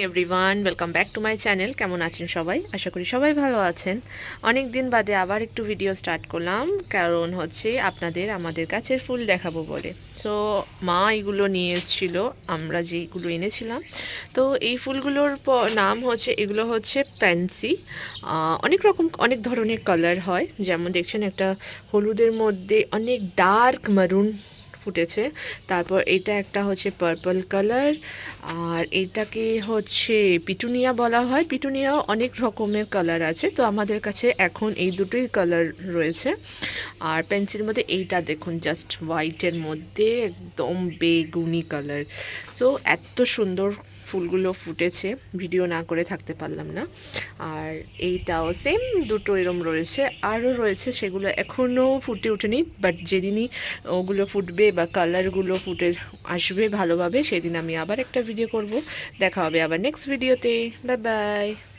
Everyone, welcome back to my channel. কেমন আছেন সবাই? আশা করি সবাই ভালো আছেন। অনেক দিন বাদে আবার একটু ভিডিও স্টার্ট করলাম, কারণ হচ্ছে আপনাদের আমাদের গাছের ফুল দেখাবো বলে। সো মা এগুলো নিয়ে এসেছিলো, আমরা যেগুলো এনেছিলাম। তো এই ফুলগুলোর নাম হচ্ছে, এগুলো হচ্ছে প্যান্সি। অনেক রকম অনেক ধরনের কালার হয়, যেমন দেখছেন একটা হলুদের মধ্যে অনেক ডার্ক মারুন ফুটেছে। তারপর এটা একটা হচ্ছে পার্পল কালার, আর এটাকে হচ্ছে পিটুনিয়া বলা হয়। পিটুনিয়াও অনেক রকমের কালার আছে, তো আমাদের কাছে এখন এই দুটোই কালার রয়েছে। আর পেন্সিল মধ্যে এইটা দেখুন, জাস্ট হোয়াইটের মধ্যে একদম বেগুনি কালার। সো এত সুন্দর ফুলগুলো ফুটেছে, ভিডিও না করে থাকতে পারলাম না। আর এইটাও সেম দুটো এরম রয়েছে, আরও রয়েছে, সেগুলো এখনও ফুটে ওঠেনি, বাট যেদিনই ওগুলো ফুটবে বা কালারগুলো ফুটে আসবে ভালোভাবে, সেদিন আমি আবার একটা ভিডিও করব। দেখা হবে আবার নেক্সট ভিডিওতে। Bye bye.